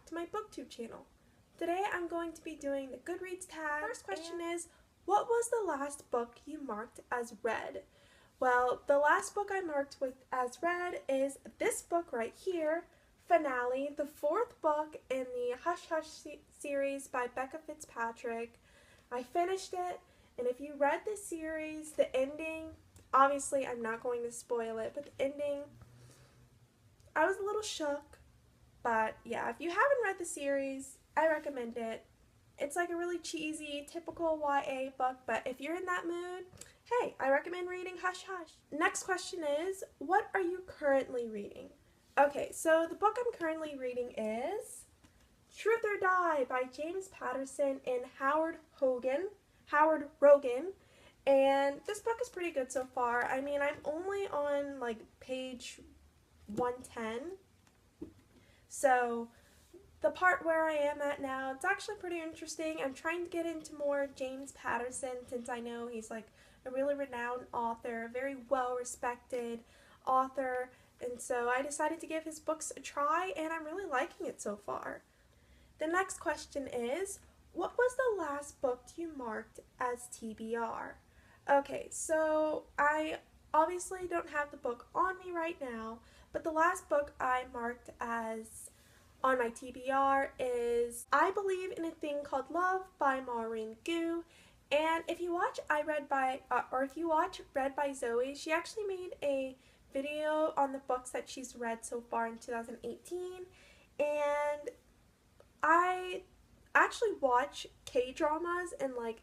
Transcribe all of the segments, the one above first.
back to my BookTube channel. Today I'm going to be doing the Goodreads tag. First question is, what was the last book you marked as read? Well, the last book I marked as read is this book right here, Finale, the fourth book in the Hush Hush series by Becca Fitzpatrick. I finished it, and if you read this series, the ending, obviously I'm not going to spoil it, but the ending, I was a little shook. But yeah, if you haven't read the series, I recommend it. It's like a really cheesy, typical YA book, but if you're in that mood, hey, I recommend reading Hush Hush. Next question is, what are you currently reading? Okay, so the book I'm currently reading is Truth or Die by James Patterson and Howard Rogan. And this book is pretty good so far. I mean, I'm only on like page 110. So the part where I am at now, it's actually pretty interesting. I'm trying to get into more James Patterson since I know he's like a really renowned author, a very well-respected author, and so I decided to give his books a try, and I'm really liking it so far. The next question is, what was the last book you marked as TBR? Okay, so I obviously don't have the book on me right now, but the last book I marked as on my TBR is I Believe in a Thing Called Love by Maureen Gu. And if you watch Read by Zoe, she actually made a video on the books that she's read so far in 2018. And I actually watch K-dramas, and like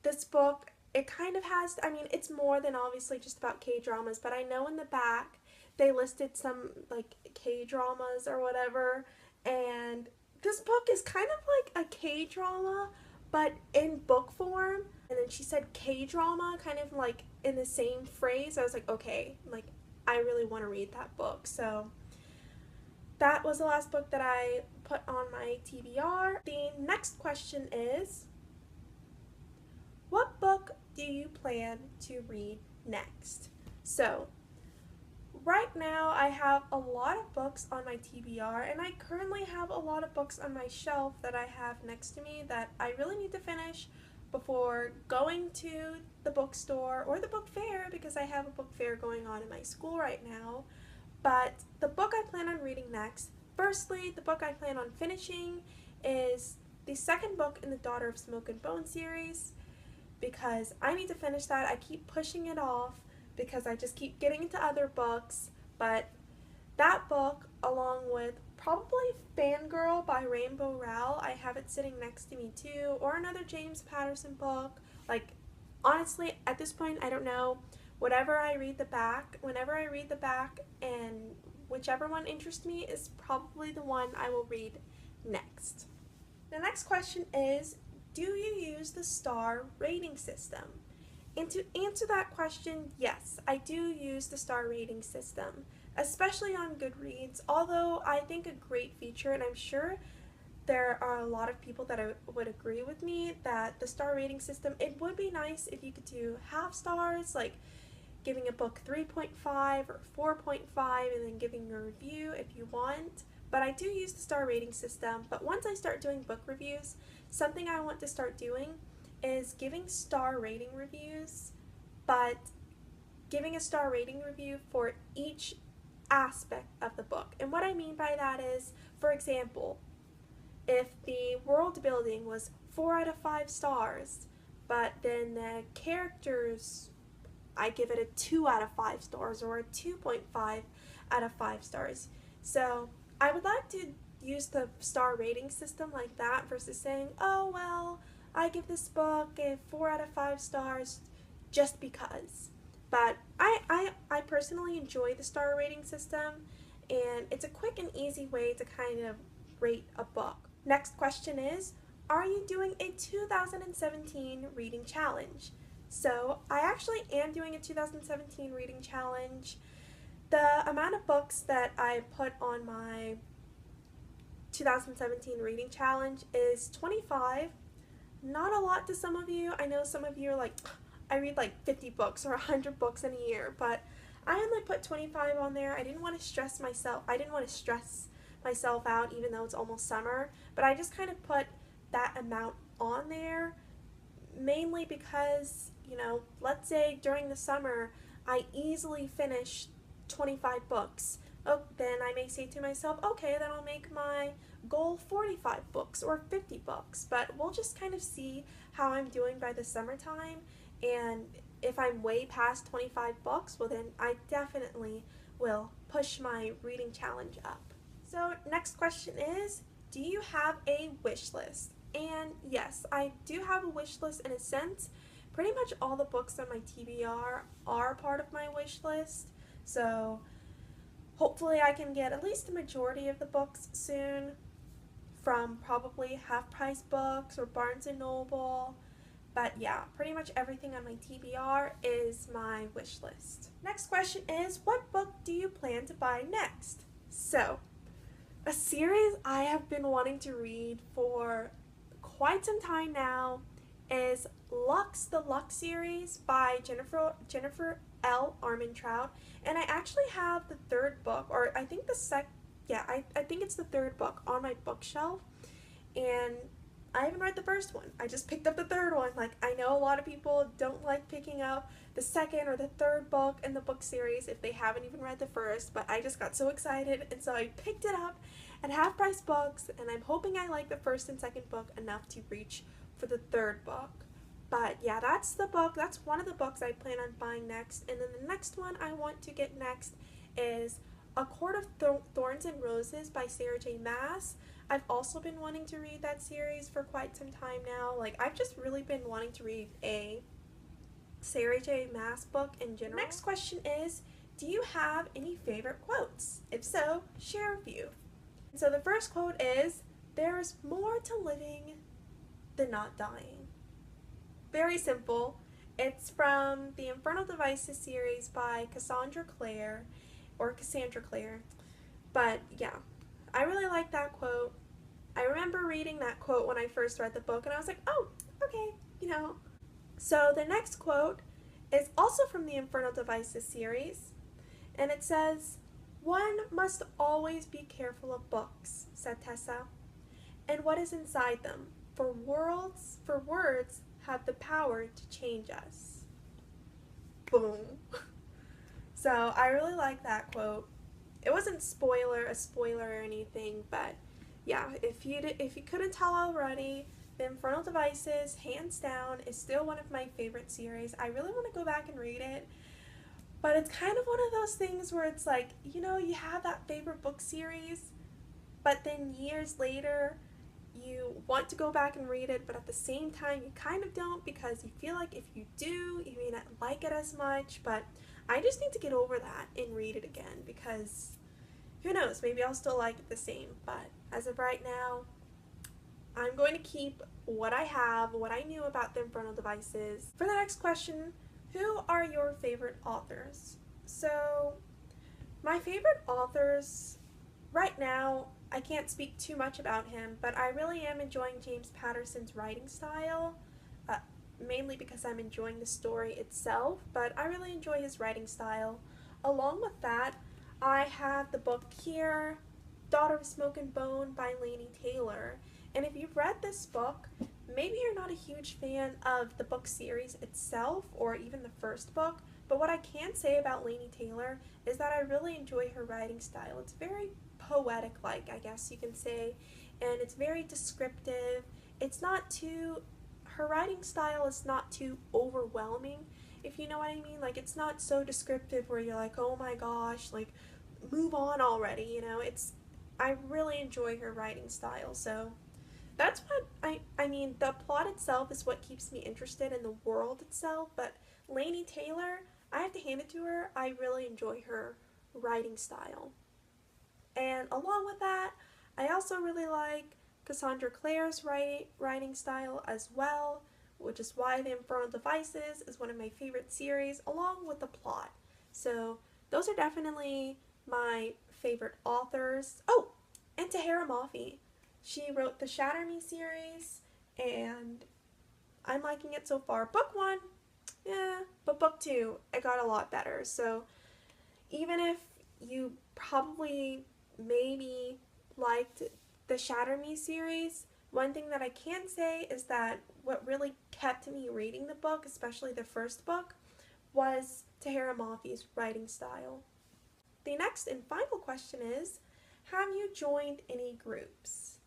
this book, it kind of has, I mean, it's more than obviously just about K-dramas, but I know in the back they listed some like K-dramas or whatever, and this book is kind of like a K-drama but in book form. And then she said K-drama kind of like in the same phrase. I was like, okay, like I really want to read that book. So that was the last book that I put on my TBR. The next question is, what book do you plan to read next? So right now I have a lot of books on my TBR, and I currently have a lot of books on my shelf that I have next to me that I really need to finish before going to the bookstore or the book fair, because I have a book fair going on in my school right now. But the book I plan on reading next, firstly, the book I plan on finishing is the second book in the Daughter of Smoke and Bone series, because I need to finish that. I keep pushing it off because I just keep getting into other books, but that book, along with probably Fangirl by Rainbow Rowell, I have it sitting next to me too, or another James Patterson book. Like, honestly, at this point, I don't know. Whenever I read the back, and whichever one interests me is probably the one I will read next. The next question is, do you use the star rating system? And to answer that question, yes, I do use the star rating system, especially on Goodreads, although I think a great feature, and I'm sure there are a lot of people that would agree with me, that the star rating system, it would be nice if you could do half stars, like giving a book 3.5 or 4.5 and then giving a review if you want. But I do use the star rating system, but once I start doing book reviews, something I want to start doing is giving star rating reviews, but giving a star rating review for each aspect of the book. And what I mean by that is, for example, if the world building was 4 out of 5 stars, but then the characters, I give it a 2 out of 5 stars or a 2.5 out of 5 stars. So I would like to use the star rating system like that versus saying, oh well, I give this book a 4 out of 5 stars just because. But I personally enjoy the star rating system, and it's a quick and easy way to kind of rate a book. Next question is, are you doing a 2017 reading challenge? So I actually am doing a 2017 reading challenge. The amount of books that I put on my 2017 reading challenge is 25. Not a lot to some of you. I know some of you are like, I read like 50 books or 100 books in a year, but I only put 25 on there. I didn't want to stress myself out even though it's almost summer, but I just kind of put that amount on there mainly because, you know, let's say during the summer I easily finish 25 books. Oh, then I may say to myself, okay, then I'll make my goal 45 books or 50 books, but we'll just kind of see how I'm doing by the summertime, and if I'm way past 25 books, well then I definitely will push my reading challenge up. So next question is, do you have a wish list? And yes, I do have a wish list in a sense. Pretty much all the books on my TBR are part of my wish list, so hopefully I can get at least the majority of the books soon from probably Half Price Books or Barnes & Noble. But yeah, pretty much everything on my TBR is my wish list. Next question is, what book do you plan to buy next? So, a series I have been wanting to read for quite some time now is Lux, the Lux series by Jennifer L. Armentrout, and I actually have the third book, or I think I think it's the third book on my bookshelf, and I haven't read the first one. I just picked up the third one. Like, I know a lot of people don't like picking up the second or the third book in the book series if they haven't even read the first, but I just got so excited, and so I picked it up at Half Price Books, and I'm hoping I like the first and second book enough to reach for the third book. But yeah, that's the book. That's one of the books I plan on buying next. And then the next one I want to get next is A Court of Thorns and Roses by Sarah J. Maas. I've also been wanting to read that series for quite some time now. Like, I've just really been wanting to read a Sarah J. Maas book in general. Next question is, do you have any favorite quotes? If so, share a few. So the first quote is, "There is more to living than not dying." Very simple. It's from the Infernal Devices series by Cassandra Clare. But yeah, I really like that quote. I remember reading that quote when I first read the book, and I was like, oh, okay, you know. So the next quote is also from the Infernal Devices series, and it says, "One must always be careful of books," said Tessa, "and what is inside them, for words have the power to change us." Boom. So I really like that quote. It wasn't a spoiler or anything, but yeah, if you couldn't tell already, the Infernal Devices, hands down, is still one of my favorite series. I really want to go back and read it, but it's kind of one of those things where it's like, you know, you have that favorite book series, but then years later, you want to go back and read it, but at the same time, you kind of don't, because you feel like if you do, you may not like it as much. But I just need to get over that and read it again, because who knows, maybe I'll still like it the same. But as of right now, I'm going to keep what I have, what I knew about the Infernal Devices. For the next question, who are your favorite authors? So, my favorite authors, right now, I can't speak too much about him, but I really am enjoying James Patterson's writing style, mainly because I'm enjoying the story itself, but I really enjoy his writing style. Along with that, I have the book here, Daughter of Smoke and Bone by Laini Taylor, and if you've read this book, maybe you're not a huge fan of the book series itself, or even the first book, but what I can say about Laini Taylor is that I really enjoy her writing style. It's very poetic-like, I guess you can say, and it's very descriptive. Her writing style is not too overwhelming, if you know what I mean. Like, it's not so descriptive where you're like, oh my gosh, like, move on already, you know. I really enjoy her writing style, so that's what I mean, the plot itself is what keeps me interested in the world itself, but Laini Taylor, I have to hand it to her, I really enjoy her writing style. And along with that, I also really like Cassandra Clare's writing style as well, which is why The Infernal Devices is one of my favorite series, along with the plot. So those are definitely my favorite authors. Oh, and Tahira Mafi. She wrote the Shatter Me series, and I'm liking it so far. Book 1, yeah, but book 2, it got a lot better. So even if you probably maybe liked the Shatter Me series. One thing that I can say is that what really kept me reading the book, especially the first book, was Tahereh Mafi's writing style. The next and final question is, have you joined any groups?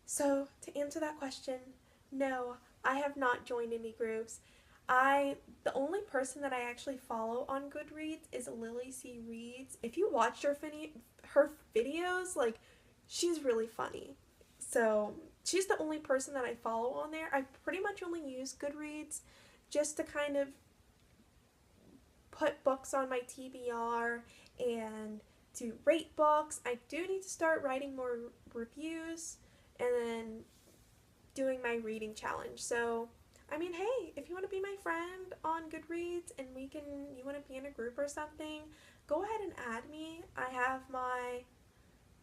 So to answer that question, no, I have not joined any groups. The only person that I actually follow on Goodreads is Lily C. Reads. If you watched her videos, like, she's really funny. So she's the only person that I follow on there. I pretty much only use Goodreads just to kind of put books on my TBR and to rate books. I do need to start writing more reviews and then doing my reading challenge. So, I mean, hey, if you want to be my friend on Goodreads and you want to be in a group or something, go ahead and add me. I have my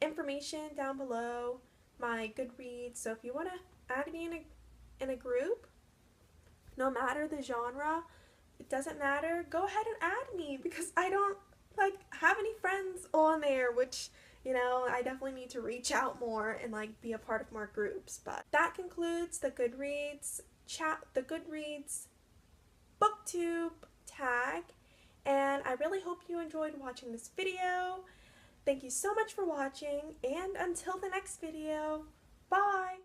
information down below, my Goodreads. So if you want to add me in a group, no matter the genre, it doesn't matter, go ahead and add me, because I don't have any friends on there, which, you know, I definitely need to reach out more and be a part of more groups. But that concludes the Goodreads BookTube tag, and I really hope you enjoyed watching this video. Thank you so much for watching, and until the next video, bye!